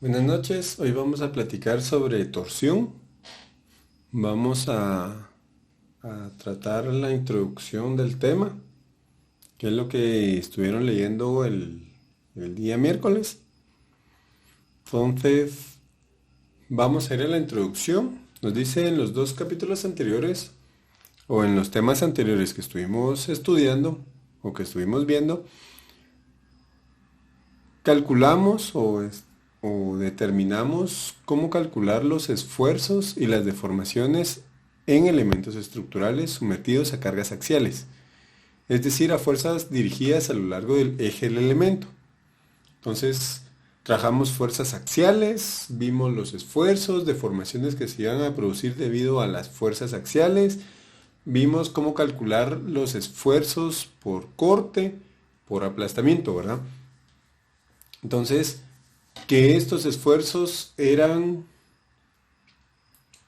Buenas noches, hoy vamos a platicar sobre torsión. Vamos a tratar la introducción del tema, que es lo que estuvieron leyendo el día miércoles. Entonces, vamos a ir a la introducción. Nos dice en los dos capítulos anteriores, o en los temas anteriores que estuvimos estudiando, o que estuvimos viendo, calculamos o determinamos cómo calcular los esfuerzos y las deformaciones en elementos estructurales sometidos a cargas axiales, es decir, a fuerzas dirigidas a lo largo del eje del elemento. Entonces, trabajamos fuerzas axiales, vimos los esfuerzos, deformaciones que se iban a producir debido a las fuerzas axiales, vimos cómo calcular los esfuerzos por corte, por aplastamiento, ¿verdad? Entonces, que estos esfuerzos eran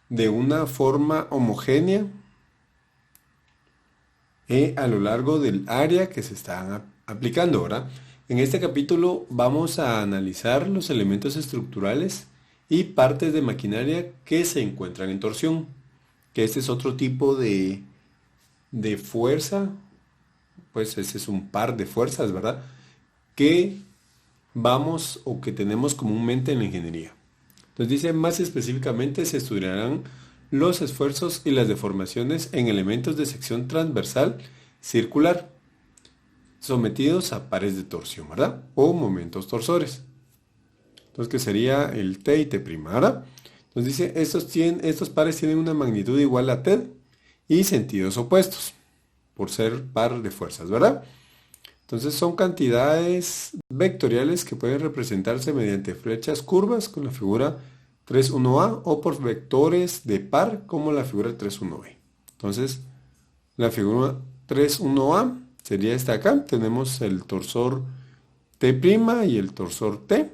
de una forma homogénea a lo largo del área que se están aplicando, ¿verdad? En este capítulo vamos a analizar los elementos estructurales y partes de maquinaria que se encuentran en torsión, que este es otro tipo de fuerza, pues ese es un par de fuerzas, ¿verdad? Que vamos o que tenemos comúnmente en la ingeniería. Entonces dice, más específicamente se estudiarán los esfuerzos y las deformaciones en elementos de sección transversal circular sometidos a pares de torsión, ¿verdad? O momentos torsores. Entonces, que sería el T y T', ¿verdad? Entonces dice, estos pares tienen una magnitud igual a T y sentidos opuestos, por ser par de fuerzas, ¿verdad? Entonces son cantidades vectoriales que pueden representarse mediante flechas curvas con la figura 3,1a o por vectores de par como la figura 3,1b. Entonces la figura 3,1a sería esta acá. Tenemos el torsor T' y el torsor T,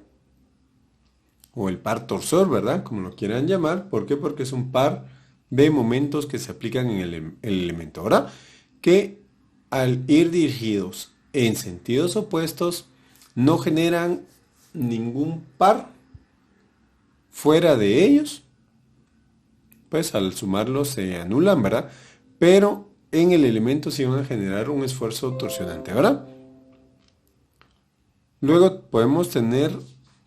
o el par torsor, ¿verdad? Como lo quieran llamar. ¿Por qué? Porque es un par de momentos que se aplican en el elemento, ¿verdad? Que al ir dirigidos en sentidos opuestos no generan ningún par fuera de ellos, pues al sumarlos se anulan, ¿verdad? Pero en el elemento sí van a generar un esfuerzo torsionante, ¿verdad? Luego podemos tener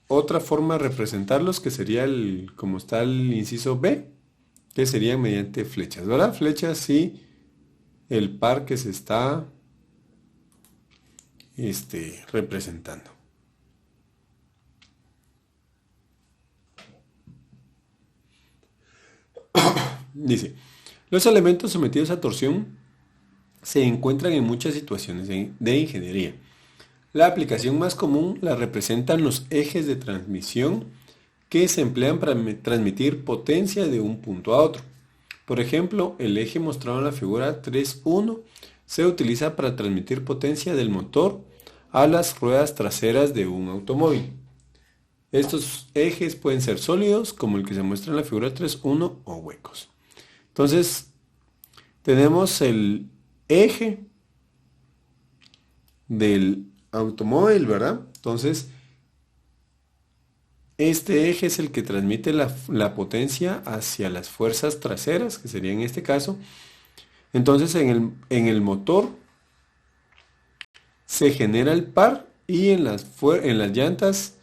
otra forma de representarlos que sería como está el inciso B, que sería mediante flechas, ¿verdad? Flechas y el par que se está representando. Dice, los elementos sometidos a torsión se encuentran en muchas situaciones de ingeniería. La aplicación más común la representan los ejes de transmisión que se emplean para transmitir potencia de un punto a otro. Por ejemplo, el eje mostrado en la figura 3.1 se utiliza para transmitir potencia del motor a las ruedas traseras de un automóvil. Estos ejes pueden ser sólidos, como el que se muestra en la figura 3.1, o huecos. Entonces, tenemos el eje del automóvil, ¿verdad? Entonces, este eje es el que transmite la potencia hacia las fuerzas traseras, que sería en este caso. Entonces, en el motor se genera el par y en las llantas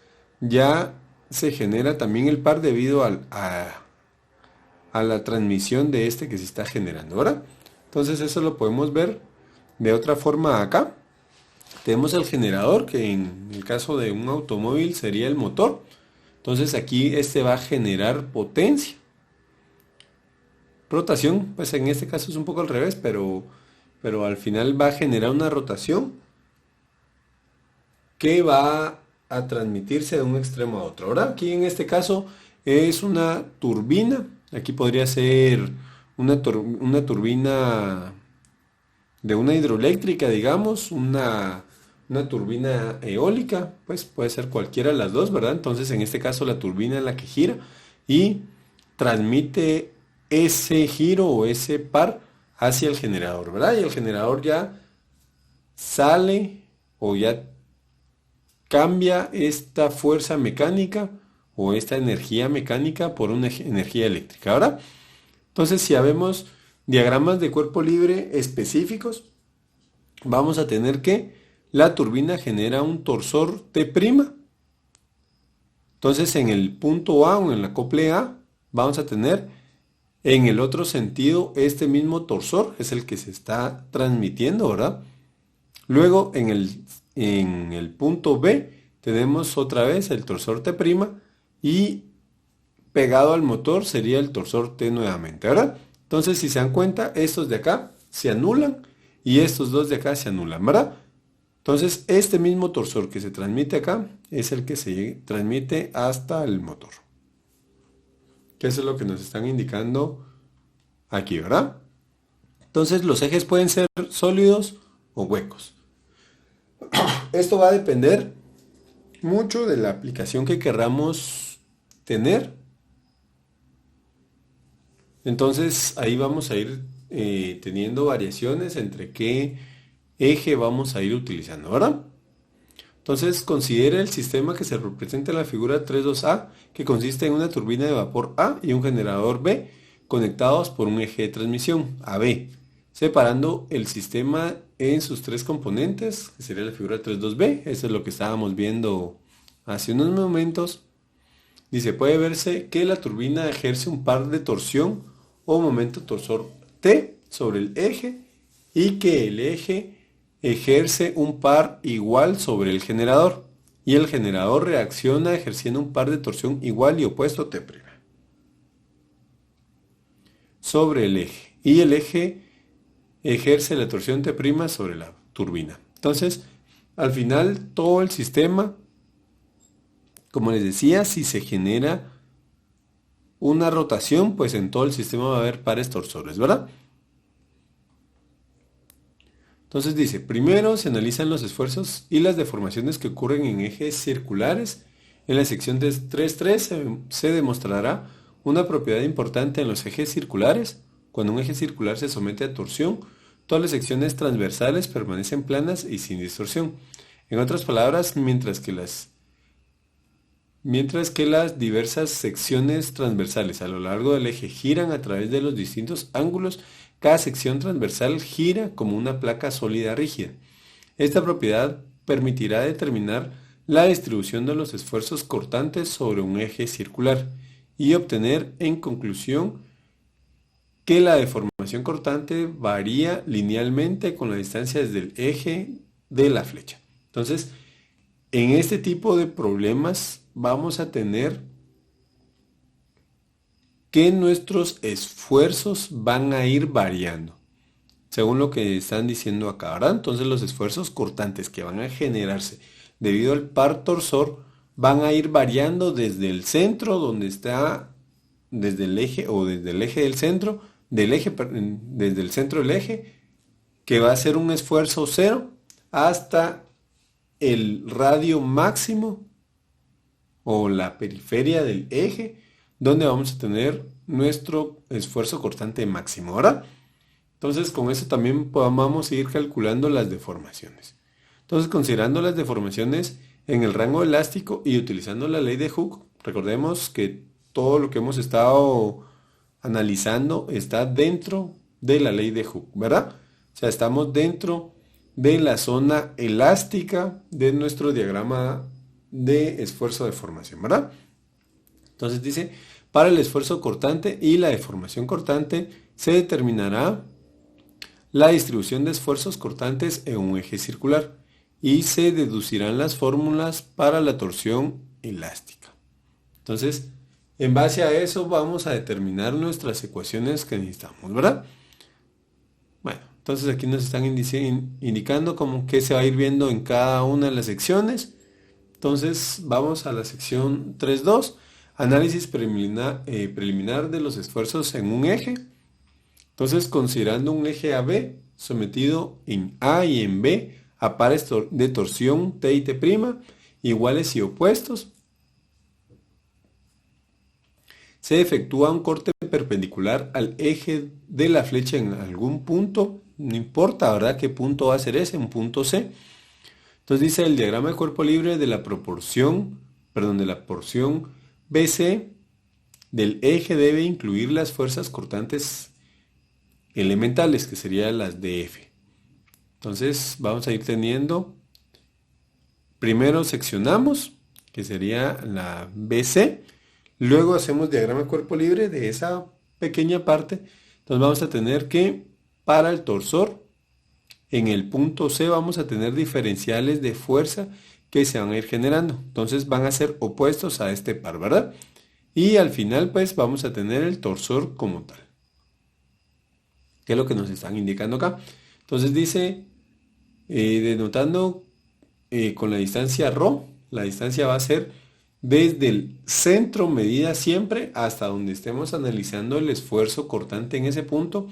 ya se genera también el par debido a la transmisión de este que se está generando, ¿verdad? Entonces eso lo podemos ver de otra forma acá. Tenemos el generador, que en el caso de un automóvil sería el motor. Entonces aquí este va a generar potencia. Rotación, pues en este caso es un poco al revés, pero al final va a generar una rotación que va a transmitirse de un extremo a otro. Ahora, aquí en este caso es una turbina. Aquí podría ser una turbina de una hidroeléctrica, digamos, una turbina eólica, pues puede ser cualquiera de las dos, ¿verdad? Entonces, en este caso, la turbina es la que gira y transmite ese giro o ese par hacia el generador, ¿verdad? Y el generador ya sale o ya cambia esta fuerza mecánica o esta energía mecánica por una energía eléctrica. Ahora, entonces si vemos diagramas de cuerpo libre específicos, vamos a tener que la turbina genera un torsor T'. Entonces en el punto A o en la acople A vamos a tener en el otro sentido este mismo torsor, es el que se está transmitiendo, ¿verdad? Luego en el punto B tenemos otra vez el torsor T' y pegado al motor sería el torsor T nuevamente, ¿verdad? Entonces si se dan cuenta, estos de acá se anulan y estos dos de acá se anulan, ¿verdad? Entonces este mismo torsor que se transmite acá es el que se transmite hasta el motor. Que eso es lo que nos están indicando aquí, ¿verdad? Entonces los ejes pueden ser sólidos o huecos. Esto va a depender mucho de la aplicación que querramos tener. Entonces ahí vamos a ir teniendo variaciones entre qué eje vamos a ir utilizando, ¿verdad? Entonces considere el sistema que se representa en la figura 3.2a, que consiste en una turbina de vapor A y un generador B conectados por un eje de transmisión, AB, separando el sistema en sus tres componentes, que sería la figura 3.2b, eso es lo que estábamos viendo hace unos momentos. Dice, puede verse que la turbina ejerce un par de torsión o momento torsor T sobre el eje y que el eje ejerce un par igual sobre el generador y el generador reacciona ejerciendo un par de torsión igual y opuesto T' sobre el eje y el eje ejerce la torsión T' sobre la turbina. Entonces, al final todo el sistema, como les decía, si se genera una rotación, pues en todo el sistema va a haber pares torsores, ¿verdad? Entonces dice, primero se analizan los esfuerzos y las deformaciones que ocurren en ejes circulares. En la sección de 3.3 se demostrará una propiedad importante en los ejes circulares. Cuando un eje circular se somete a torsión, todas las secciones transversales permanecen planas y sin distorsión. En otras palabras, mientras que las diversas secciones transversales a lo largo del eje giran a través de los distintos ángulos, cada sección transversal gira como una placa sólida rígida. Esta propiedad permitirá determinar la distribución de los esfuerzos cortantes sobre un eje circular y obtener en conclusión que la deformación cortante varía linealmente con la distancia desde el eje de la flecha. Entonces, en este tipo de problemas vamos a tener que nuestros esfuerzos van a ir variando, según lo que están diciendo acá, ¿verdad? Entonces los esfuerzos cortantes que van a generarse debido al par torsor van a ir variando desde el centro donde está, desde el eje o desde el eje del centro, desde el centro del eje, que va a ser un esfuerzo cero, hasta el radio máximo o la periferia del eje, donde vamos a tener nuestro esfuerzo cortante máximo, ¿verdad? Entonces con eso también vamos a ir calculando las deformaciones. Entonces considerando las deformaciones en el rango elástico y utilizando la ley de Hooke, recordemos que todo lo que hemos estado analizando está dentro de la ley de Hooke, ¿verdad? O sea, estamos dentro de la zona elástica de nuestro diagrama de esfuerzo de deformación, ¿verdad? Entonces dice, para el esfuerzo cortante y la deformación cortante se determinará la distribución de esfuerzos cortantes en un eje circular y se deducirán las fórmulas para la torsión elástica. Entonces, en base a eso vamos a determinar nuestras ecuaciones que necesitamos, ¿verdad? Bueno, entonces aquí nos están indicando como que se va a ir viendo en cada una de las secciones. Entonces vamos a la sección 3.2, análisis preliminar de los esfuerzos en un eje. Entonces considerando un eje AB sometido en A y en B a pares de torsión T y T' iguales y opuestos, se efectúa un corte perpendicular al eje de la flecha en algún punto, no importa, ¿verdad? ¿Qué punto va a ser ese? Un punto C. Entonces dice el diagrama de cuerpo libre de la porción BC del eje debe incluir las fuerzas cortantes elementales, que serían las DF. Entonces vamos a ir teniendo, primero seccionamos, que sería la BC, luego hacemos diagrama de cuerpo libre de esa pequeña parte. Entonces vamos a tener que, para el torsor, en el punto C vamos a tener diferenciales de fuerza que se van a ir generando. Entonces van a ser opuestos a este par, ¿verdad? Y al final pues vamos a tener el torsor como tal, que es lo que nos están indicando acá. Entonces dice, denotando con la distancia ρ, la distancia va a ser desde el centro medida siempre hasta donde estemos analizando el esfuerzo cortante en ese punto,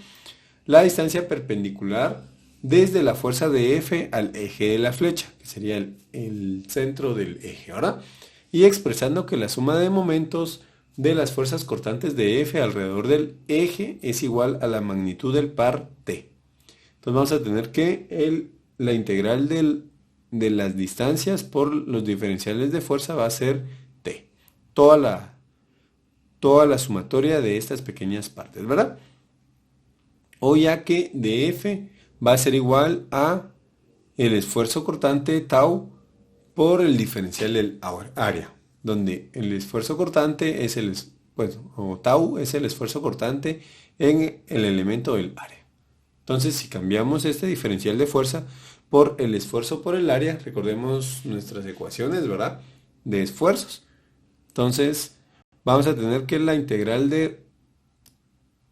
la distancia perpendicular desde la fuerza de F al eje de la flecha, que sería el centro del eje, ¿verdad? Y expresando que la suma de momentos de las fuerzas cortantes de F alrededor del eje es igual a la magnitud del par T. Entonces vamos a tener que la integral de las distancias por los diferenciales de fuerza va a ser T. Toda la sumatoria de estas pequeñas partes, ¿verdad? O ya que dF va a ser igual a el esfuerzo cortante tau por el diferencial del área, donde el esfuerzo cortante es o tau es el esfuerzo cortante en el elemento del área. Entonces, si cambiamos este diferencial de fuerza por el esfuerzo por el área, recordemos nuestras ecuaciones, ¿verdad? De esfuerzos. Entonces, vamos a tener que la integral de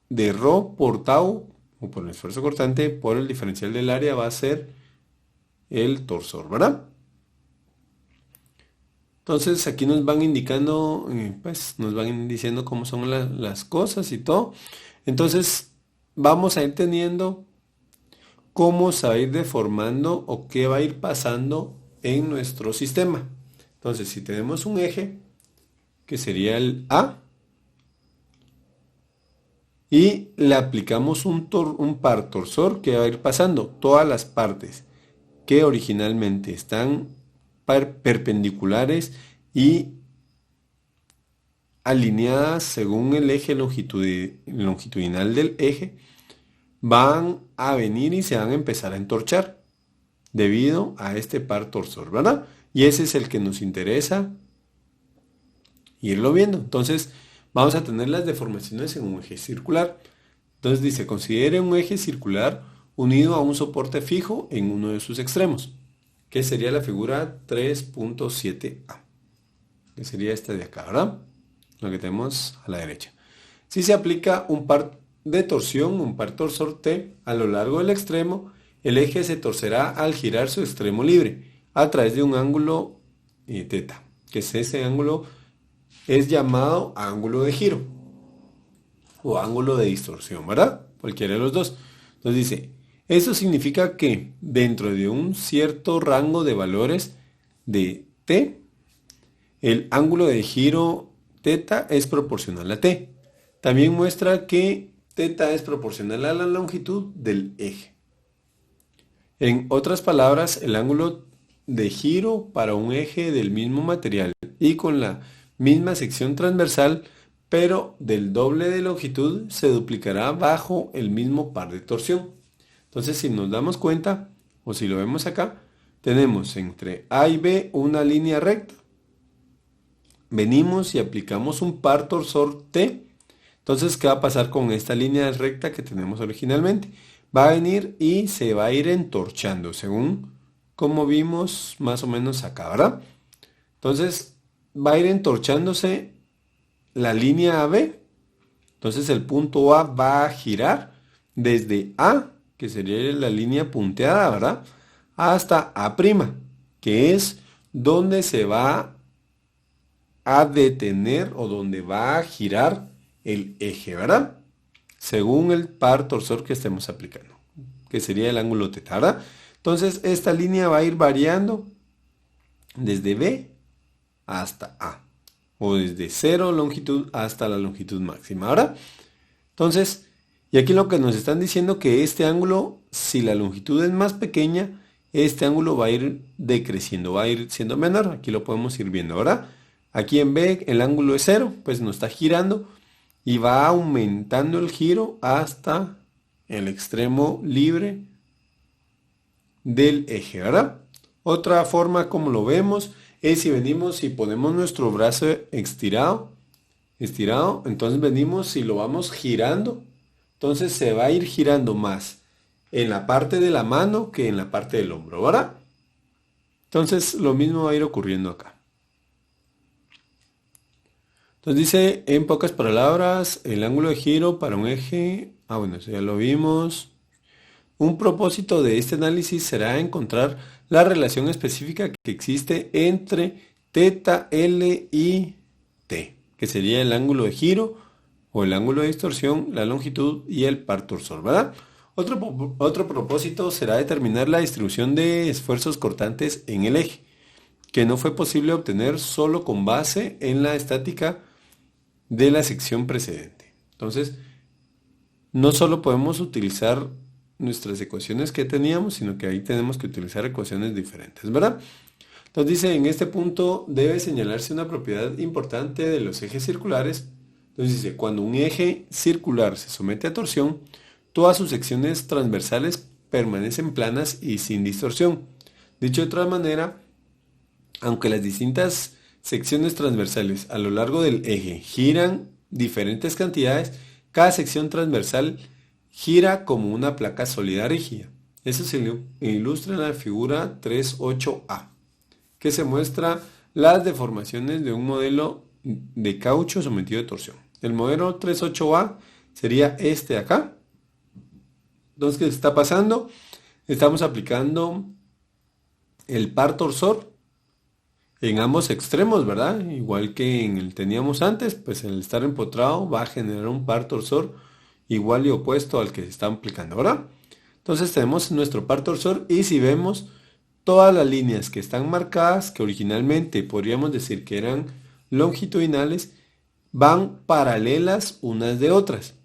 ρ por tau, o por el esfuerzo cortante, por el diferencial del área va a ser el torsor, ¿verdad? Entonces, aquí nos van indicando, pues, nos van diciendo cómo son las cosas y todo. Entonces, vamos a ir teniendo cómo se va a ir deformando o qué va a ir pasando en nuestro sistema. Entonces, si tenemos un eje, que sería el A, y le aplicamos un par torsor que va a ir pasando todas las partes que originalmente están perpendiculares y alineadas según el eje longitudinal del eje, van a venir y se van a empezar a entorchar debido a este par torsor, ¿verdad? Y ese es el que nos interesa irlo viendo. Entonces vamos a tener las deformaciones en un eje circular. Entonces dice, considere un eje circular unido a un soporte fijo en uno de sus extremos, que sería la figura 3.7a, que sería esta de acá, ¿verdad? Lo que tenemos a la derecha. Si se aplica un par de torsión, un par torsor T, a lo largo del extremo, el eje se torcerá al girar su extremo libre a través de un ángulo θ, que es ese ángulo es llamado ángulo de giro o ángulo de distorsión, ¿verdad? Cualquiera de los dos. Entonces dice, eso significa que dentro de un cierto rango de valores de T, el ángulo de giro θ es proporcional a T. También muestra que θ es proporcional a la longitud del eje. En otras palabras, el ángulo de giro para un eje del mismo material y con la misma sección transversal, pero del doble de longitud, se duplicará bajo el mismo par de torsión. Entonces, si nos damos cuenta, o si lo vemos acá, tenemos entre A y B una línea recta. Venimos y aplicamos un par torsor T. Entonces, ¿qué va a pasar con esta línea recta que tenemos originalmente? Va a venir y se va a ir entorchando, según como vimos más o menos acá, ¿verdad? Entonces, va a ir entorchándose la línea AB. Entonces, el punto A va a girar desde A, que sería la línea punteada, ¿verdad? Hasta A', que es donde se va a detener o donde va a girar el eje, ¿verdad? Según el par torsor que estemos aplicando, que sería el ángulo θ, ¿verdad? Entonces, esta línea va a ir variando desde B hasta A, o desde 0 longitud hasta la longitud máxima, ¿verdad? Entonces, y aquí lo que nos están diciendo que este ángulo, si la longitud es más pequeña, este ángulo va a ir decreciendo, va a ir siendo menor. Aquí lo podemos ir viendo, ¿verdad? Aquí en B el ángulo es 0, pues nos está girando y va aumentando el giro hasta el extremo libre del eje, ¿verdad? Otra forma como lo vemos es si venimos y ponemos nuestro brazo estirado, entonces venimos y lo vamos girando, entonces se va a ir girando más en la parte de la mano que en la parte del hombro, ¿verdad? Entonces lo mismo va a ir ocurriendo acá. Entonces dice, en pocas palabras, el ángulo de giro para un eje, bueno, eso ya lo vimos. Un propósito de este análisis será encontrar la relación específica que existe entre θ, L y T, que sería el ángulo de giro o el ángulo de distorsión, la longitud y el par torsor, ¿verdad? Otro propósito será determinar la distribución de esfuerzos cortantes en el eje, que no fue posible obtener solo con base en la estática de la sección precedente. Entonces, no solo podemos utilizar nuestras ecuaciones que teníamos, sino que ahí tenemos que utilizar ecuaciones diferentes, ¿verdad? Entonces dice, en este punto debe señalarse una propiedad importante de los ejes circulares. Entonces dice, cuando un eje circular se somete a torsión, todas sus secciones transversales permanecen planas y sin distorsión. Dicho de otra manera, aunque las distintas secciones transversales a lo largo del eje giran diferentes cantidades, cada sección transversal gira como una placa sólida rígida. Eso se ilustra en la figura 3.8a, que se muestra las deformaciones de un modelo de caucho sometido a torsión. El modelo 3.8a sería este de acá. Entonces, ¿qué está pasando? Estamos aplicando el par torsor en ambos extremos, ¿verdad? Igual que en el teníamos antes, pues el estar empotrado va a generar un par torsor igual y opuesto al que se está aplicando, ¿verdad? Entonces tenemos nuestro par torsor y si vemos todas las líneas que están marcadas, que originalmente podríamos decir que eran longitudinales, van paralelas unas de otras,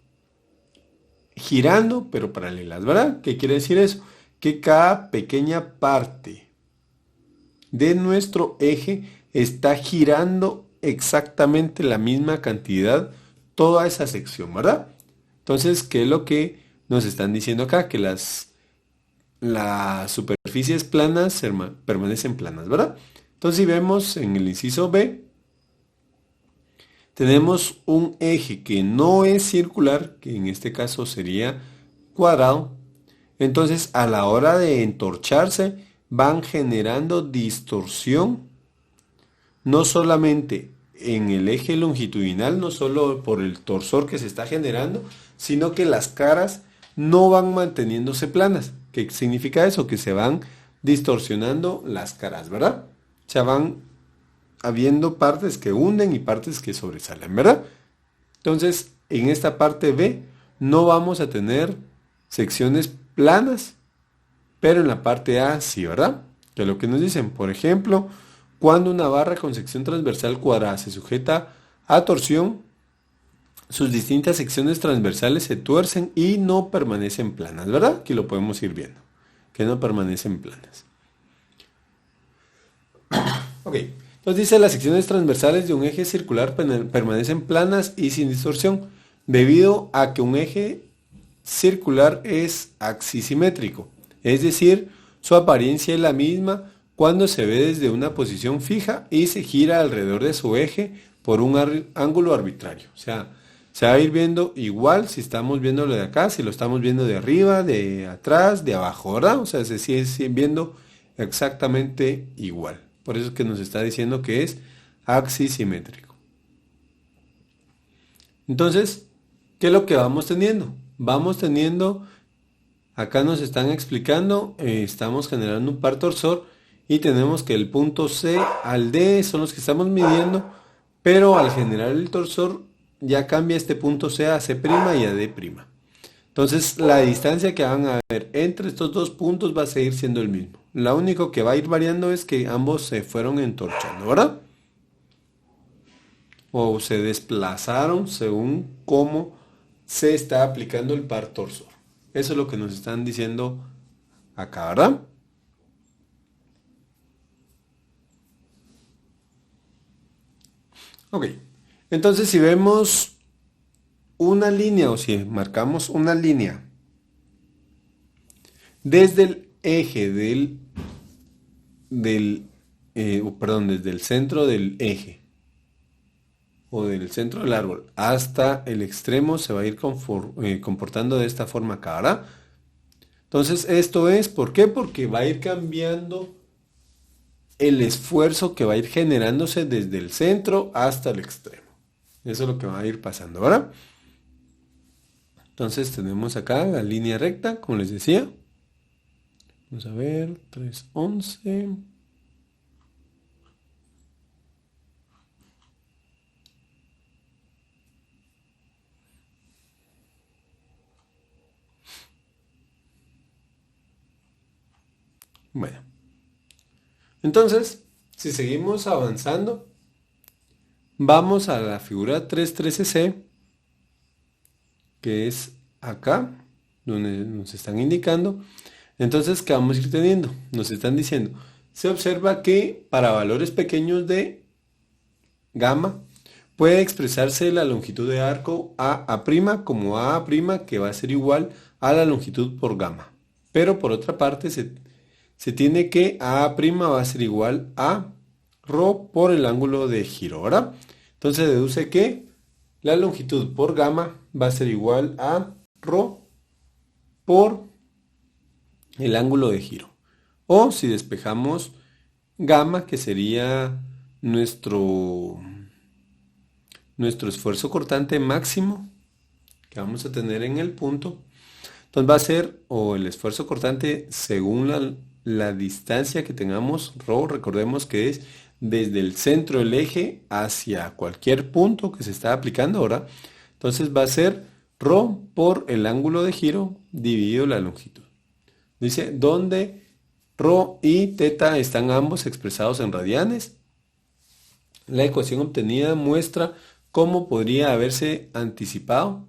girando pero paralelas, ¿verdad? ¿Qué quiere decir eso? Que cada pequeña parte de nuestro eje está girando exactamente la misma cantidad toda esa sección, ¿verdad? Entonces, ¿qué es lo que nos están diciendo acá? Que las superficies planas permanecen planas, ¿verdad? Entonces, si vemos en el inciso B, tenemos un eje que no es circular, que en este caso sería cuadrado. Entonces, a la hora de entorcharse, van generando distorsión, no solamente en el eje longitudinal, no solo por el torsor que se está generando, sino que las caras no van manteniéndose planas. ¿Qué significa eso? Que se van distorsionando las caras, ¿verdad? O sea, van habiendo partes que hunden y partes que sobresalen, ¿verdad? Entonces, en esta parte B no vamos a tener secciones planas, pero en la parte A sí, ¿verdad? Que es lo que nos dicen, por ejemplo, cuando una barra con sección transversal cuadrada se sujeta a torsión, sus distintas secciones transversales se tuercen y no permanecen planas, ¿verdad? Aquí lo podemos ir viendo, que no permanecen planas. Ok, entonces dice, las secciones transversales de un eje circular permanecen planas y sin distorsión, debido a que un eje circular es axisimétrico, es decir, su apariencia es la misma cuando se ve desde una posición fija y se gira alrededor de su eje por un ángulo arbitrario. O sea, se va a ir viendo igual si estamos viéndolo de acá, si lo estamos viendo de arriba, de atrás, de abajo, ¿verdad? O sea, se sigue viendo exactamente igual. Por eso es que nos está diciendo que es axisimétrico. Entonces, ¿qué es lo que vamos teniendo? Vamos teniendo, acá nos están explicando, estamos generando un par torsor y tenemos que el punto C al D son los que estamos midiendo, pero al generar el torsor ya cambia este punto C a C' y a D'. Entonces la distancia que van a ver entre estos dos puntos va a seguir siendo el mismo. Lo único que va a ir variando es que ambos se fueron entorchando, ¿verdad? O se desplazaron según cómo se está aplicando el par torsor. Eso es lo que nos están diciendo acá, ¿verdad? Ok, entonces si vemos una línea o si marcamos una línea desde el eje desde el centro del eje o del centro del árbol hasta el extremo se va a ir comportando de esta forma acá, ¿verdad? Entonces esto es, ¿por qué? Porque va a ir cambiando el esfuerzo que va a ir generándose desde el centro hasta el extremo. Eso es lo que va a ir pasando, ¿verdad? Entonces tenemos acá la línea recta, como les decía. Vamos a ver, 311. Bueno, entonces, si seguimos avanzando, vamos a la figura 313C, que es acá, donde nos están indicando. Entonces, ¿qué vamos a ir teniendo? Nos están diciendo, se observa que para valores pequeños de gamma, puede expresarse la longitud de arco a' como a' que va a ser igual a la longitud por gamma. Pero por otra parte se tiene que a' va a ser igual a ρ por el ángulo de giro, ¿verdad? Entonces deduce que la longitud por gamma va a ser igual a ρ por el ángulo de giro. O si despejamos gamma, que sería nuestro esfuerzo cortante máximo que vamos a tener en el punto. Entonces va a ser, o el esfuerzo cortante según la distancia que tengamos, ρ, recordemos que es desde el centro del eje hacia cualquier punto que se está aplicando ahora. Entonces va a ser ρ por el ángulo de giro dividido la longitud. Dice, donde ρ y θ están ambos expresados en radianes. La ecuación obtenida muestra cómo podría haberse anticipado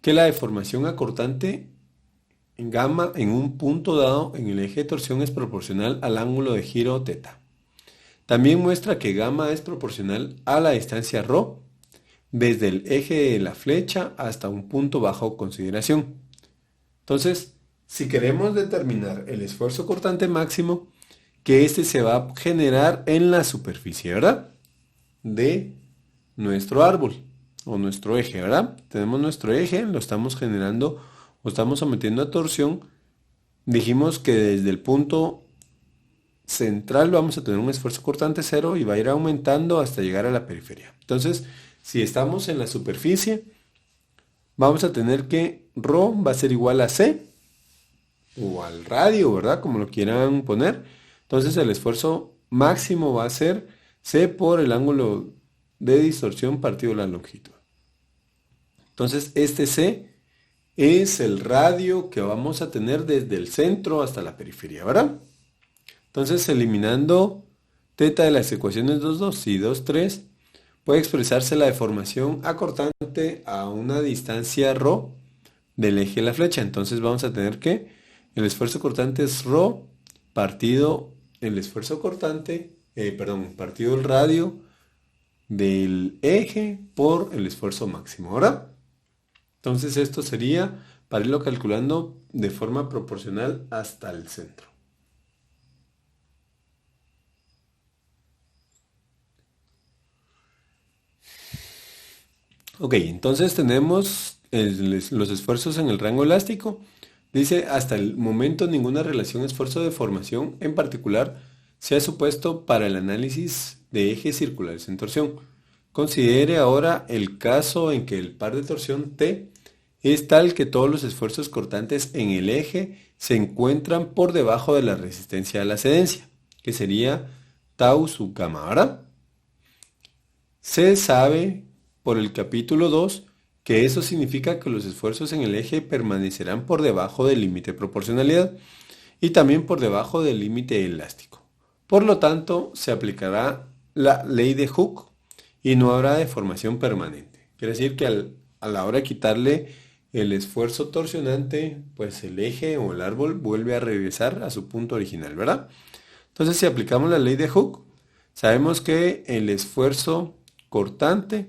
que la deformación acortante en gamma en un punto dado en el eje de torsión es proporcional al ángulo de giro θ. También muestra que gamma es proporcional a la distancia ρ desde el eje de la flecha hasta un punto bajo consideración. Entonces, si queremos determinar el esfuerzo cortante máximo, que este se va a generar en la superficie, ¿verdad? De nuestro árbol o nuestro eje, ¿verdad? Tenemos nuestro eje, lo estamos generando o estamos sometiendo a torsión. Dijimos que desde el punto central vamos a tener un esfuerzo cortante cero y va a ir aumentando hasta llegar a la periferia. Entonces, si estamos en la superficie, vamos a tener que ρ va a ser igual a C o al radio, ¿verdad? Como lo quieran poner. Entonces el esfuerzo máximo va a ser C por el ángulo de distorsión partido la longitud. Entonces este C es el radio que vamos a tener desde el centro hasta la periferia, ¿verdad? Entonces eliminando θ de las ecuaciones 2,2 y 2,3, puede expresarse la deformación acortante a una distancia ρ del eje de la flecha. Entonces vamos a tener que el esfuerzo cortante es ρ partido el esfuerzo cortante, partido el radio del eje por el esfuerzo máximo, ¿verdad? Entonces esto sería para irlo calculando de forma proporcional hasta el centro. Ok, entonces tenemos los esfuerzos en el rango elástico. Dice, hasta el momento ninguna relación esfuerzo-deformación en particular se ha supuesto para el análisis de ejes circulares en torsión. Considere ahora el caso en que el par de torsión T es tal que todos los esfuerzos cortantes en el eje se encuentran por debajo de la resistencia a la cedencia, que sería tau sub gamma, ¿verdad? Se sabe por el capítulo 2 que eso significa que los esfuerzos en el eje permanecerán por debajo del límite de proporcionalidad y también por debajo del límite elástico. Por lo tanto, se aplicará la ley de Hooke y no habrá deformación permanente. Quiere decir que a la hora de quitarle el esfuerzo torsionante, pues el eje o el árbol vuelve a regresar a su punto original, ¿verdad? Entonces, si aplicamos la ley de Hooke, sabemos que el esfuerzo cortante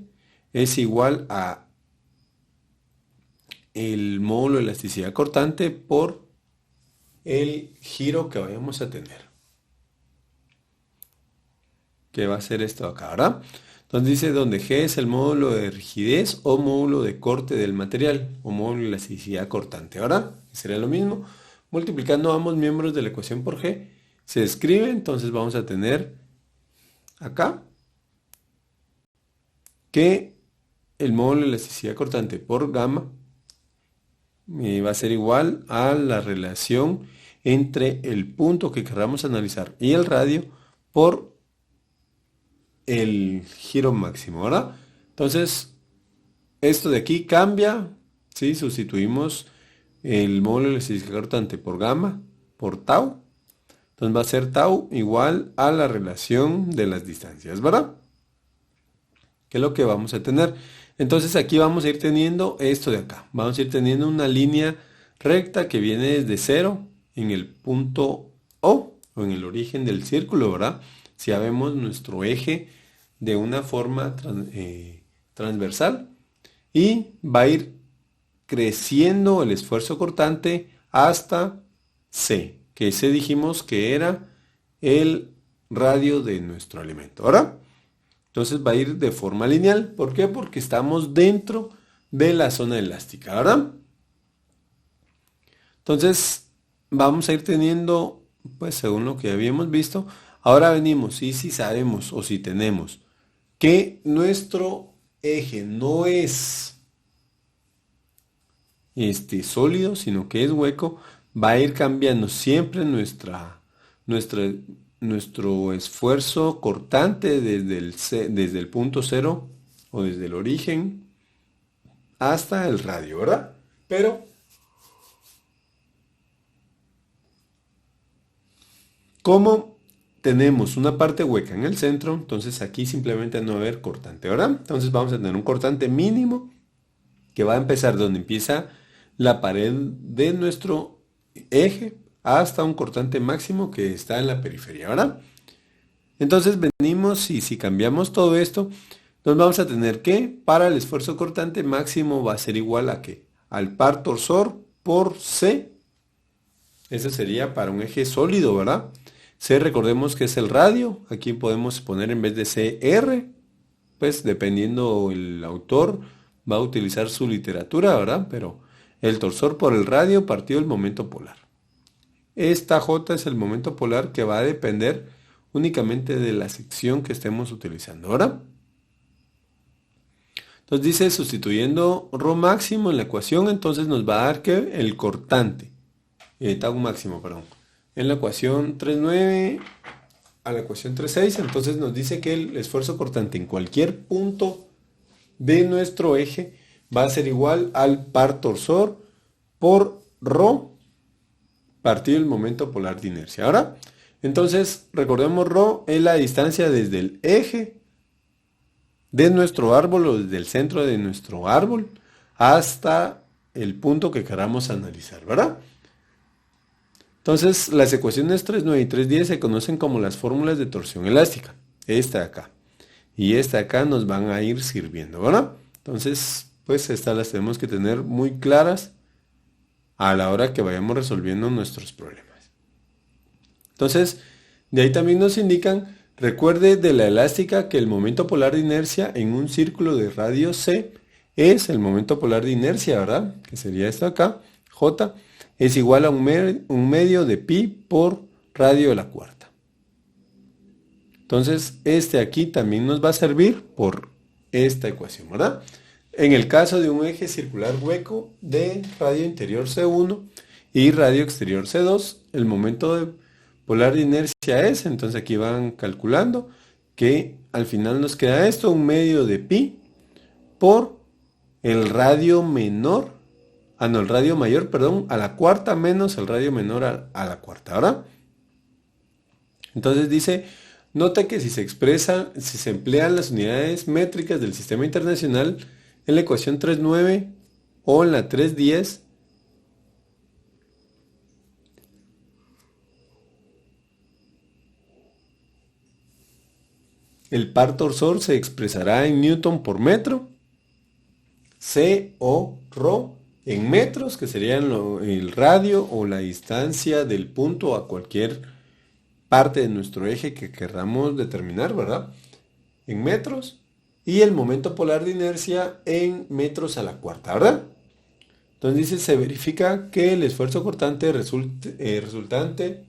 es igual a el módulo de elasticidad cortante por el giro que vayamos a tener, que va a ser esto de acá, ¿verdad? Entonces dice donde G es el módulo de rigidez o módulo de corte del material o módulo de elasticidad cortante. Ahora sería lo mismo, multiplicando ambos miembros de la ecuación por G, se escribe, entonces vamos a tener acá que el módulo de elasticidad cortante por gamma va a ser igual a la relación entre el punto que queramos analizar y el radio por el giro máximo, ¿verdad? Entonces, esto de aquí cambia, ¿sí? Sustituimos el módulo de elasticidad cortante por gamma, por tau. Entonces va a ser tau igual a la relación de las distancias, ¿verdad? ¿Qué es lo que vamos a tener? Entonces aquí vamos a ir teniendo esto de acá. Vamos a ir teniendo una línea recta que viene desde cero en el punto o en el origen del círculo, ¿verdad? Si ya vemos nuestro eje de una forma transversal y va a ir creciendo el esfuerzo cortante hasta C, que C dijimos que era el radio de nuestro elemento, ¿verdad? Entonces va a ir de forma lineal. ¿Por qué? Porque estamos dentro de la zona elástica, ¿verdad? Entonces vamos a ir teniendo, pues según lo que habíamos visto, ahora venimos y si sabemos o si tenemos que nuestro eje no es sólido, sino que es hueco, va a ir cambiando siempre nuestra, nuestro esfuerzo cortante desde el punto cero o desde el origen hasta el radio, ¿verdad? Pero como tenemos una parte hueca en el centro, entonces aquí simplemente no va a haber cortante, ¿verdad? Entonces vamos a tener un cortante mínimo que va a empezar donde empieza la pared de nuestro eje hasta un cortante máximo que está en la periferia, ¿verdad? Entonces venimos y si cambiamos todo esto, nos vamos a tener que, para el esfuerzo cortante máximo va a ser igual a ¿qué? Al par torsor por C. Eso sería para un eje sólido, ¿verdad? C, recordemos que es el radio. Aquí podemos poner en vez de C, R. Pues dependiendo el autor va a utilizar su literatura, ¿verdad? Pero el torsor por el radio partido del momento polar. Esta J es el momento polar que va a depender únicamente de la sección que estemos utilizando. ¿Ahora? Entonces dice, sustituyendo ρ máximo en la ecuación, entonces nos va a dar que el cortante, tau máximo, perdón, en la ecuación 3.9 a la ecuación 3.6, entonces nos dice que el esfuerzo cortante en cualquier punto de nuestro eje va a ser igual al par torsor por ρ partido del momento polar de inercia. Ahora, entonces recordemos ρ es la distancia desde el eje de nuestro árbol o desde el centro de nuestro árbol hasta el punto que queramos analizar, ¿verdad? Entonces, las ecuaciones 3.9 y 3.10 se conocen como las fórmulas de torsión elástica. Esta de acá. Y esta de acá nos van a ir sirviendo, ¿verdad? Entonces, pues estas las tenemos que tener muy claras a la hora que vayamos resolviendo nuestros problemas. Entonces, de ahí también nos indican, recuerde de la elástica que el momento polar de inercia en un círculo de radio C es el momento polar de inercia, ¿verdad? Que sería esto acá, J, es igual a un medio de pi por radio de la cuarta. Entonces, este aquí también nos va a servir por esta ecuación, ¿verdad? En el caso de un eje circular hueco de radio interior C1 y radio exterior C2, el momento polar de inercia es, entonces aquí van calculando que al final nos queda esto, un medio de pi por el radio menor, el radio mayor, perdón, a la cuarta menos el radio menor a la cuarta, ¿verdad? Entonces dice, nota que si se emplean las unidades métricas del sistema internacional en la ecuación 3.9 o en la 3.10, El par torsor se expresará en newton por metro, C o ρ en metros, que serían el radio o la distancia del punto a cualquier parte de nuestro eje que queramos determinar, ¿verdad? En metros. Y el momento polar de inercia en metros a la cuarta, ¿verdad? Entonces dice, se verifica que el esfuerzo cortante resultante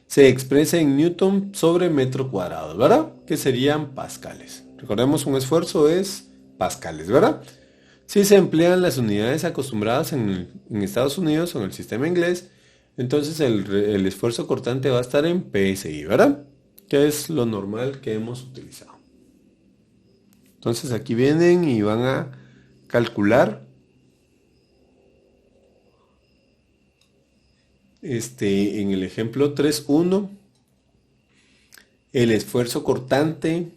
se expresa en newton sobre metro cuadrado, ¿verdad? Que serían pascales. Recordemos, un esfuerzo es pascales, ¿verdad? Si se emplean las unidades acostumbradas en Estados Unidos o en el sistema inglés, entonces el esfuerzo cortante va a estar en PSI, ¿verdad? Que es lo normal que hemos utilizado. Entonces aquí vienen y van a calcular en el ejemplo 3.1 el esfuerzo cortante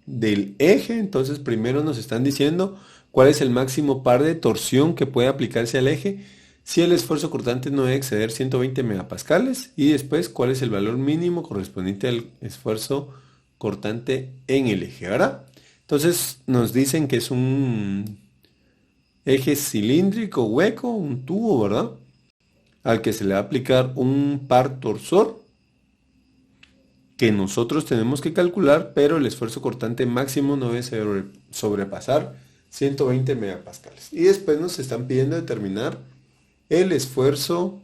del eje. Entonces primero nos están diciendo cuál es el máximo par de torsión que puede aplicarse al eje si el esfuerzo cortante no debe exceder 120 megapascales, y después cuál es el valor mínimo correspondiente al esfuerzo cortante en el eje, ¿verdad? Entonces nos dicen que es un eje cilíndrico hueco, un tubo, ¿verdad? Al que se le va a aplicar un par torsor que nosotros tenemos que calcular, pero el esfuerzo cortante máximo no debe sobrepasar 120 megapascales. Y después nos están pidiendo determinar el esfuerzo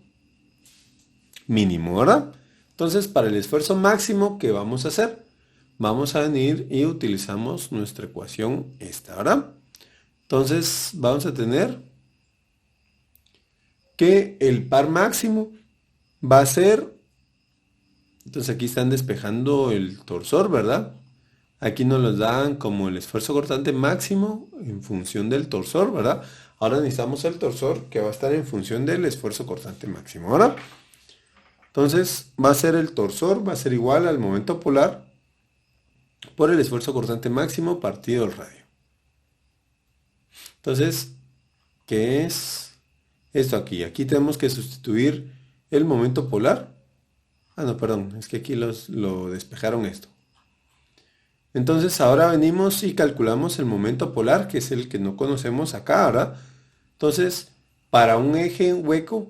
mínimo, ¿verdad? Entonces, para el esfuerzo máximo, ¿qué vamos a hacer? Vamos a venir y utilizamos nuestra ecuación esta, ¿verdad? Entonces, vamos a tener que el par máximo va a ser, entonces aquí están despejando el torsor, ¿verdad? Aquí nos los dan como el esfuerzo cortante máximo en función del torsor, ¿verdad? Ahora necesitamos el torsor que va a estar en función del esfuerzo cortante máximo, ¿verdad? Entonces va a ser el torsor, va a ser igual al momento polar por el esfuerzo cortante máximo partido el radio. Entonces, ¿qué es esto aquí? Aquí tenemos que sustituir el momento polar. Ah, no, perdón, es que aquí lo despejaron esto. Entonces ahora venimos y calculamos el momento polar, que es el que no conocemos acá, ¿verdad? Entonces, para un eje hueco,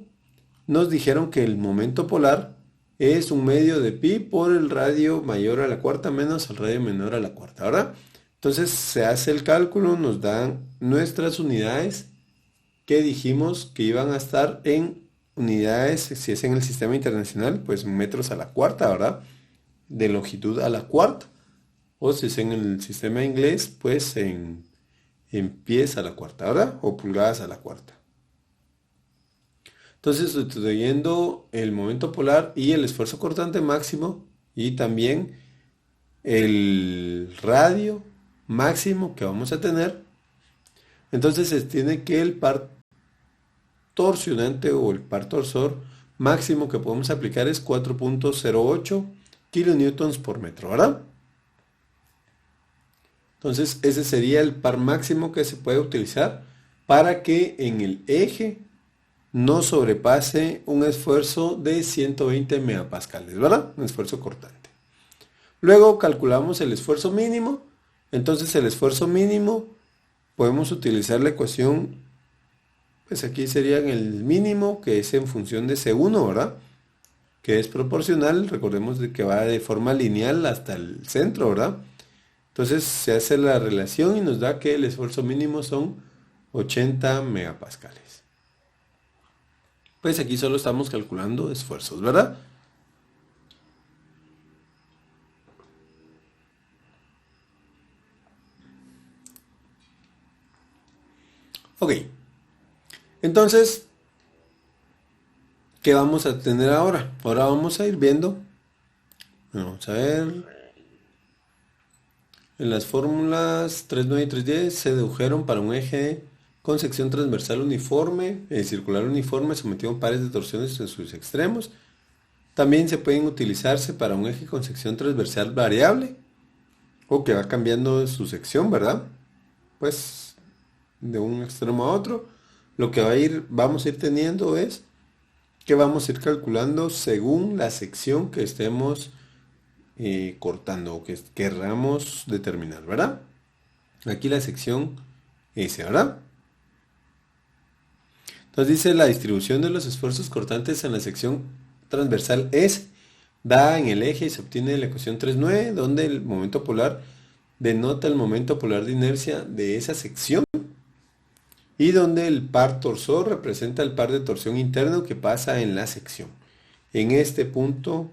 nos dijeron que el momento polar es un medio de pi por el radio mayor a la cuarta menos el radio menor a la cuarta, ¿verdad? Entonces se hace el cálculo, nos dan nuestras unidades que dijimos que iban a estar en unidades, si es en el sistema internacional, pues metros a la cuarta, ¿verdad? De longitud a la cuarta. O si es en el sistema inglés, pues en pies a la cuarta, ¿verdad? O pulgadas a la cuarta. Entonces, sustituyendo el momento polar y el esfuerzo cortante máximo y también el radio máximo que vamos a tener, entonces se tiene que el par torsionante o el par torsor máximo que podemos aplicar es 4.08 kilonewtons por metro, ¿verdad? Entonces ese sería el par máximo que se puede utilizar para que en el eje no sobrepase un esfuerzo de 120 megapascales, ¿verdad? Un esfuerzo cortante. Luego calculamos el esfuerzo mínimo. Entonces el esfuerzo mínimo podemos utilizar la ecuación, pues aquí sería el mínimo, que es en función de C1, ¿verdad? Que es proporcional, recordemos de que va de forma lineal hasta el centro, ¿verdad? Entonces se hace la relación y nos da que el esfuerzo mínimo son 80 megapascales. Pues aquí solo estamos calculando esfuerzos, ¿verdad? Ok. Entonces, ¿qué vamos a tener ahora? Ahora vamos a ir viendo. Vamos a ver. En las fórmulas 3.9 y 3.10 se dedujeron para un eje con sección transversal uniforme, circular uniforme, sometido a pares de torsiones en sus extremos. También se pueden utilizarse para un eje con sección transversal variable, o que va cambiando su sección, ¿verdad? Pues de un extremo a otro. Lo que vamos a ir teniendo es que vamos a ir calculando según la sección que estemos cortando o que querramos determinar, ¿verdad? Aquí la sección S, ¿verdad? Entonces dice la distribución de los esfuerzos cortantes en la sección transversal es dada en el eje y se obtiene la ecuación 3.9, donde el momento polar denota el momento polar de inercia de esa sección y donde el par torsor representa el par de torsión interno que pasa en la sección. En este punto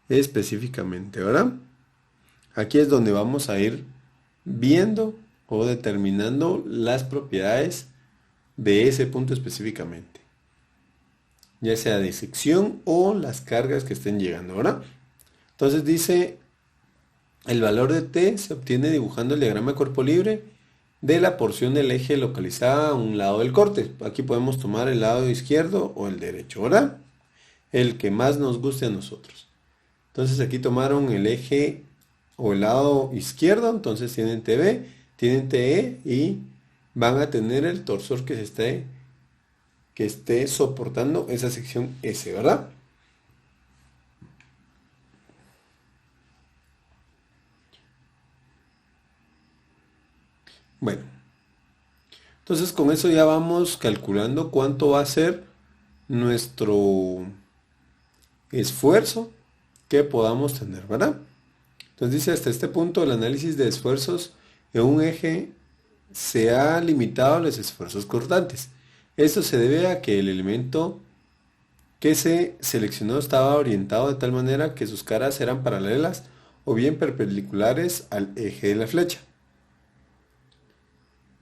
específicamente, ¿verdad? Aquí es donde vamos a ir viendo o determinando las propiedades de ese punto específicamente, ya sea de sección o las cargas que estén llegando, ¿verdad? Entonces dice, el valor de T se obtiene dibujando el diagrama de cuerpo libre de la porción del eje localizada a un lado del corte. Aquí podemos tomar el lado izquierdo o el derecho, ¿verdad? El que más nos guste a nosotros. Entonces aquí tomaron el eje o el lado izquierdo, entonces tienen TB, tienen TE y van a tener el torsor que esté soportando esa sección S, ¿verdad? Bueno, entonces con eso ya vamos calculando cuánto va a ser nuestro esfuerzo que podamos tener, ¿verdad? Entonces dice, hasta este punto el análisis de esfuerzos en un eje se ha limitado a los esfuerzos cortantes. Esto se debe a que el elemento que se seleccionó estaba orientado de tal manera que sus caras eran paralelas o bien perpendiculares al eje de la flecha.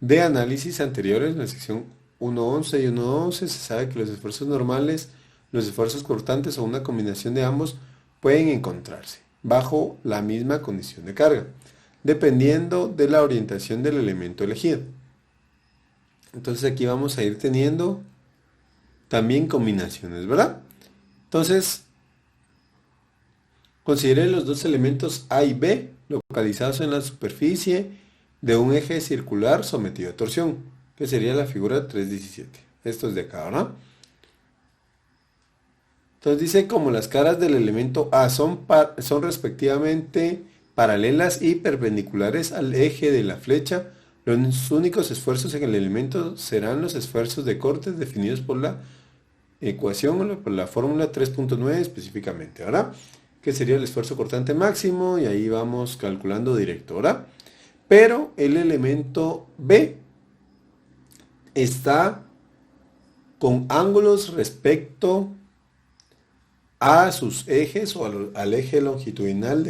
De análisis anteriores, en la sección 1.11 y 1.11, se sabe que los esfuerzos normales, los esfuerzos cortantes o una combinación de ambos pueden encontrarse bajo la misma condición de carga, dependiendo de la orientación del elemento elegido. Entonces aquí vamos a ir teniendo también combinaciones, ¿verdad? Entonces, considere los dos elementos A y B localizados en la superficie de un eje circular sometido a torsión, que sería la figura 3.17. Esto es de acá, ¿verdad? Entonces dice como las caras del elemento A son respectivamente paralelas y perpendiculares al eje de la flecha, los únicos esfuerzos en el elemento serán los esfuerzos de corte definidos por la ecuación o por la fórmula 3.9 específicamente, ¿verdad? Que sería el esfuerzo cortante máximo y ahí vamos calculando directo, ¿verdad? Pero el elemento B está con ángulos respecto a sus ejes o al eje longitudinal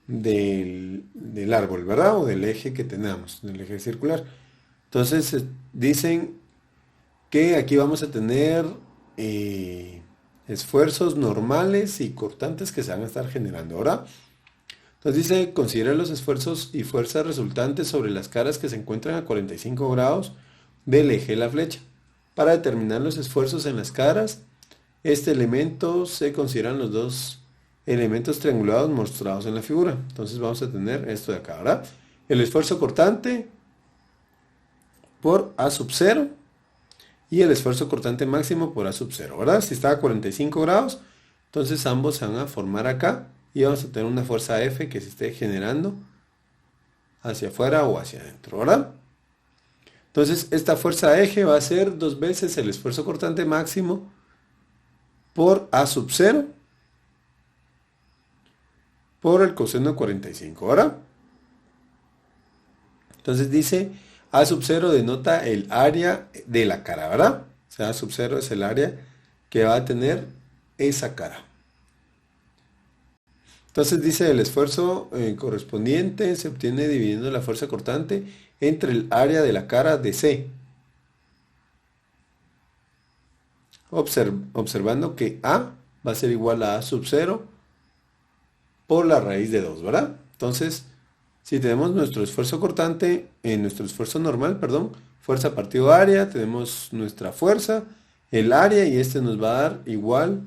del árbol, ¿verdad? O del eje que tenemos, del eje circular. Entonces dicen que aquí vamos a tener esfuerzos normales y cortantes que se van a estar generando, ¿verdad? Entonces dice, considera los esfuerzos y fuerzas resultantes sobre las caras que se encuentran a 45 grados del eje de la flecha. Para determinar los esfuerzos en las caras, este elemento se consideran los dos elementos triangulados mostrados en la figura. Entonces vamos a tener esto de acá, ¿verdad? El esfuerzo cortante por A sub 0 y el esfuerzo cortante máximo por A sub 0, ¿verdad? Si está a 45 grados, entonces ambos se van a formar acá y vamos a tener una fuerza F que se esté generando hacia afuera o hacia adentro, ¿verdad? Entonces esta fuerza eje va a ser 2 veces el esfuerzo cortante máximo por A sub 0 por el coseno de 45, ¿verdad? Entonces dice, A sub 0 denota el área de la cara, ¿verdad? O sea, A sub 0 es el área que va a tener esa cara. Entonces dice, el esfuerzo correspondiente se obtiene dividiendo la fuerza cortante entre el área de la cara de C. Observando que A va a ser igual a A sub 0 por la raíz de 2, ¿verdad? Entonces, si tenemos nuestro esfuerzo cortante, nuestro esfuerzo normal, perdón, fuerza partido área, tenemos nuestra fuerza, el área, y este nos va a dar igual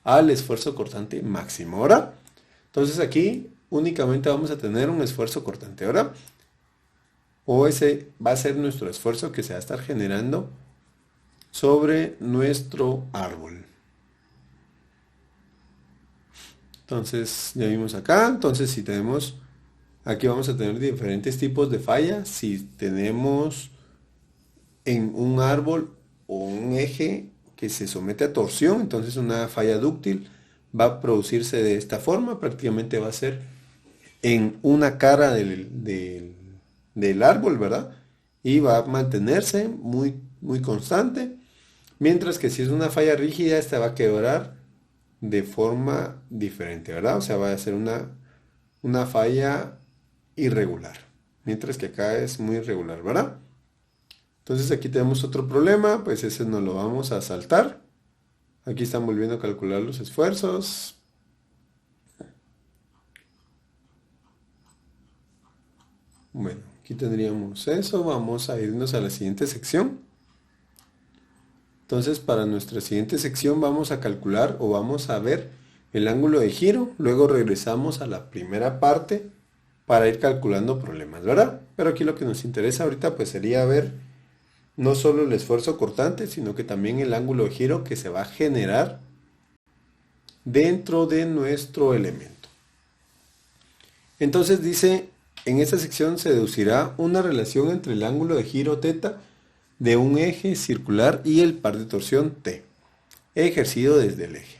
al esfuerzo cortante máximo, ¿verdad? Entonces aquí únicamente vamos a tener un esfuerzo cortante, ¿verdad? O ese va a ser nuestro esfuerzo que se va a estar generando sobre nuestro árbol. Entonces ya vimos acá, entonces si tenemos, aquí vamos a tener diferentes tipos de falla. Si tenemos en un árbol o un eje que se somete a torsión, entonces una falla dúctil va a producirse de esta forma, prácticamente va a ser en una cara del árbol, ¿verdad? Y va a mantenerse muy constante, mientras que si es una falla rígida, esta va a quebrar de forma diferente, ¿verdad? O sea, va a ser una falla irregular, mientras que acá es muy irregular, ¿verdad? Entonces aquí tenemos otro problema, pues ese no lo vamos a saltar. Aquí están volviendo a calcular los esfuerzos. Bueno, aquí tendríamos eso. Vamos a irnos a la siguiente sección. Entonces para nuestra siguiente sección vamos a calcular o vamos a ver el ángulo de giro. Luego regresamos a la primera parte para ir calculando problemas, ¿verdad? Pero aquí lo que nos interesa ahorita pues sería ver no solo el esfuerzo cortante, sino que también el ángulo de giro que se va a generar dentro de nuestro elemento. Entonces dice, en esta sección se deducirá una relación entre el ángulo de giro θ de un eje circular y el par de torsión T, ejercido desde el eje.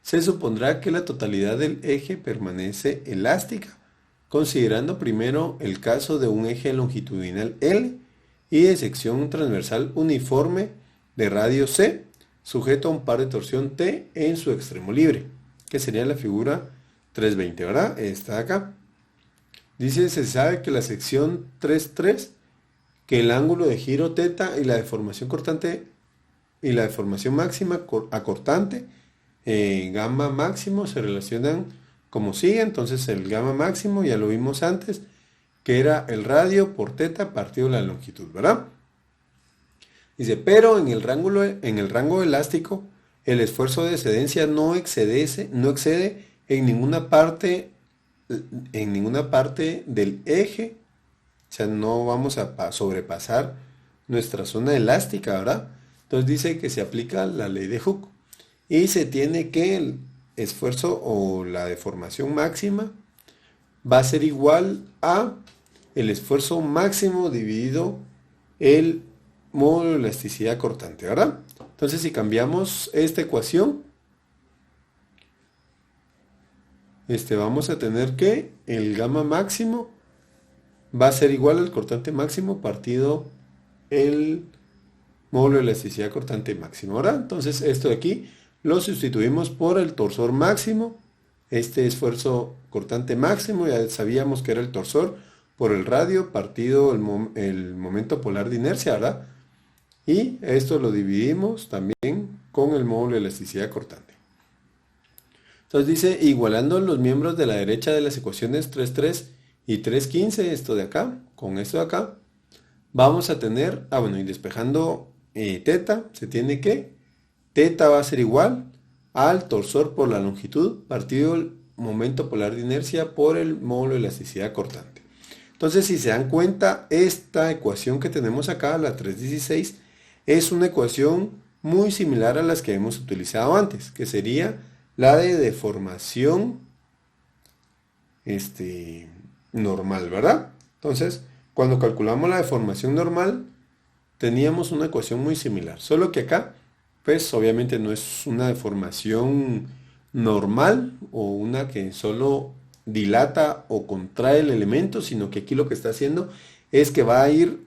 Se supondrá que la totalidad del eje permanece elástica, considerando primero el caso de un eje longitudinal L y de sección transversal uniforme de radio C, sujeto a un par de torsión T en su extremo libre, que sería la figura 320, ¿verdad? Esta de acá. Dice, se sabe que la sección 3.3, que el ángulo de giro θ y la deformación cortante y la deformación máxima acortante, gamma máximo, se relacionan como sigue. Entonces el gamma máximo ya lo vimos antes, que era el radio por θ partido la longitud, ¿verdad? Dice, pero en el rango elástico, el esfuerzo de excedencia no excede en ninguna parte del eje. O sea, no vamos a sobrepasar nuestra zona elástica, ¿verdad? Entonces dice que se aplica la ley de Hooke y se tiene que el esfuerzo o la deformación máxima va a ser igual a el esfuerzo máximo dividido el módulo de elasticidad cortante, ¿verdad? Entonces si cambiamos esta ecuación, vamos a tener que el gamma máximo va a ser igual al cortante máximo partido el módulo de elasticidad cortante máximo, ¿verdad? Entonces esto de aquí lo sustituimos por el torsor máximo. Este esfuerzo cortante máximo ya sabíamos que era el torsor por el radio partido el momento polar de inercia, ¿verdad? Y esto lo dividimos también con el módulo de elasticidad cortante. Entonces dice, igualando los miembros de la derecha de las ecuaciones 3.3 y 3.15, esto de acá, con esto de acá, vamos a tener, y despejando θ, se tiene que θ va a ser igual al torsor por la longitud partido el momento polar de inercia por el módulo de elasticidad cortante. Entonces, si se dan cuenta, esta ecuación que tenemos acá, la 3.16, es una ecuación muy similar a las que hemos utilizado antes, que sería la de deformación normal, ¿verdad? Entonces, cuando calculamos la deformación normal, teníamos una ecuación muy similar, solo que acá, pues obviamente no es una deformación normal o una que solo dilata o contrae el elemento, sino que aquí lo que está haciendo es que va a ir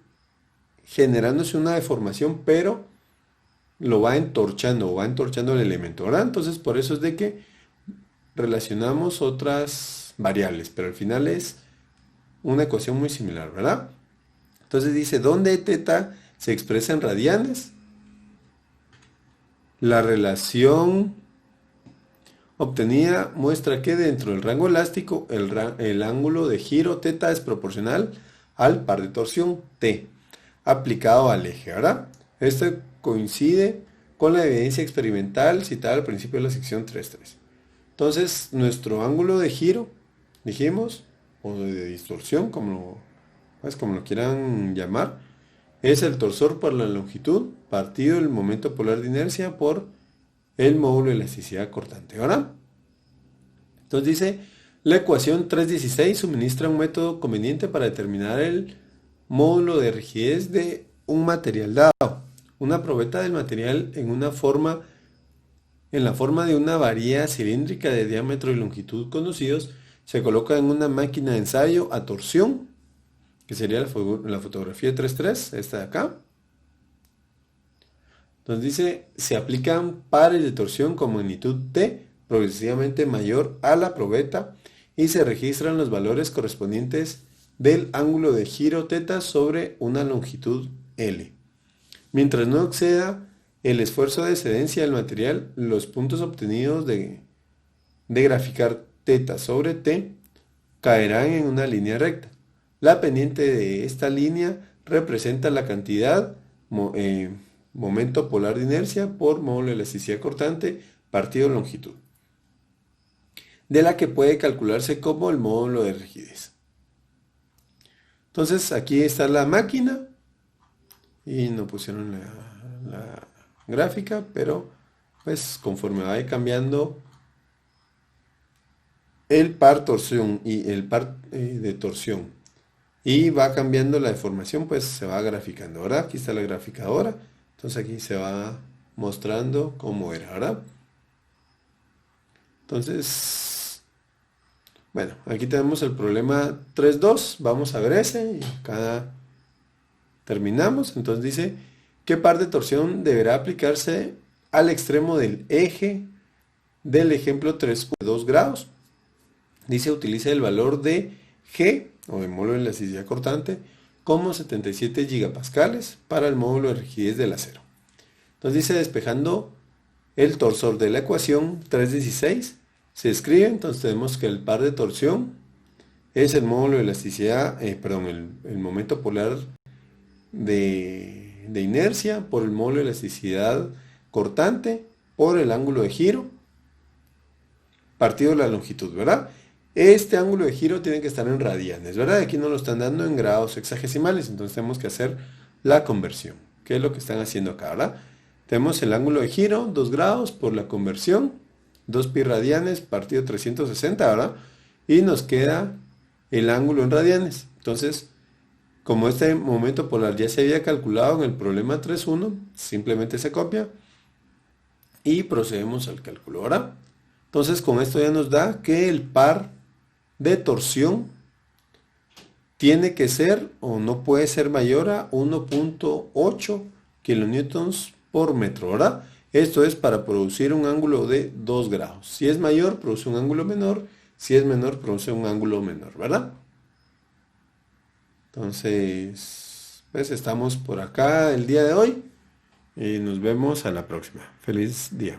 generándose una deformación, pero lo va entorchando el elemento, ¿verdad? Entonces por eso es de que relacionamos otras variables, pero al final es una ecuación muy similar, ¿verdad? Entonces dice, ¿dónde θ se expresa en radianes? La relación obtenida muestra que dentro del rango elástico el ángulo de giro θ es proporcional al par de torsión T aplicado al eje, ¿verdad? Esto coincide con la evidencia experimental citada al principio de la sección 3.3. Entonces, nuestro ángulo de giro, dijimos, o de distorsión, como lo quieran llamar, es el torsor por la longitud partido el momento polar de inercia por el módulo de elasticidad cortante, ¿verdad? Entonces dice, la ecuación 316 suministra un método conveniente para determinar el módulo de rigidez de un material dado. Una probeta del material en la forma de una varilla cilíndrica de diámetro y longitud conocidos se coloca en una máquina de ensayo a torsión, que sería la fotografía 3.3, esta de acá. Entonces dice, se aplican pares de torsión con magnitud T progresivamente mayor a la probeta y se registran los valores correspondientes del ángulo de giro θ sobre una longitud L. Mientras no exceda el esfuerzo de excedencia del material, los puntos obtenidos de graficar θ sobre T caerán en una línea recta. La pendiente de esta línea representa la cantidad, momento polar de inercia por módulo de elasticidad cortante partido longitud, de la que puede calcularse como el módulo de rigidez. Entonces aquí está la máquina y no pusieron la gráfica, pero pues conforme va cambiando el par torsión y el par de torsión y va cambiando la deformación, pues se va graficando. Ahora aquí está la graficadora, entonces aquí se va mostrando cómo era, ¿verdad? Entonces, bueno, aquí tenemos el problema 3.2, vamos a ver ese y acá terminamos. Entonces dice, ¿qué par de torsión deberá aplicarse al extremo del eje del ejemplo 3.2 grados? Dice, utiliza el valor de G, o de módulo de elasticidad cortante, como 77 gigapascales para el módulo de rigidez del acero. Entonces dice, despejando el torsor de la ecuación 3.16, se escribe, entonces tenemos que el par de torsión es el módulo de elasticidad, el momento polar de inercia por el módulo de elasticidad cortante por el ángulo de giro partido de la longitud, ¿verdad? Este ángulo de giro tiene que estar en radianes, ¿verdad? Aquí nos lo están dando en grados hexagesimales, entonces tenemos que hacer la conversión, que es lo que están haciendo acá, ¿verdad? Tenemos el ángulo de giro, 2 grados por la conversión, 2 pi radianes partido 360, ¿verdad? Y nos queda el ángulo en radianes. Entonces, como este momento polar ya se había calculado en el problema 3.1, simplemente se copia y procedemos al cálculo, ¿verdad? Entonces, con esto ya nos da que el par de torsión tiene que ser o no puede ser mayor a 1.8 kilonewtons por metro, ¿verdad? Esto es para producir un ángulo de 2 grados. Si es mayor, produce un ángulo menor. Si es menor, produce un ángulo menor, ¿verdad? Entonces, pues estamos por acá el día de hoy y nos vemos a la próxima. Feliz día.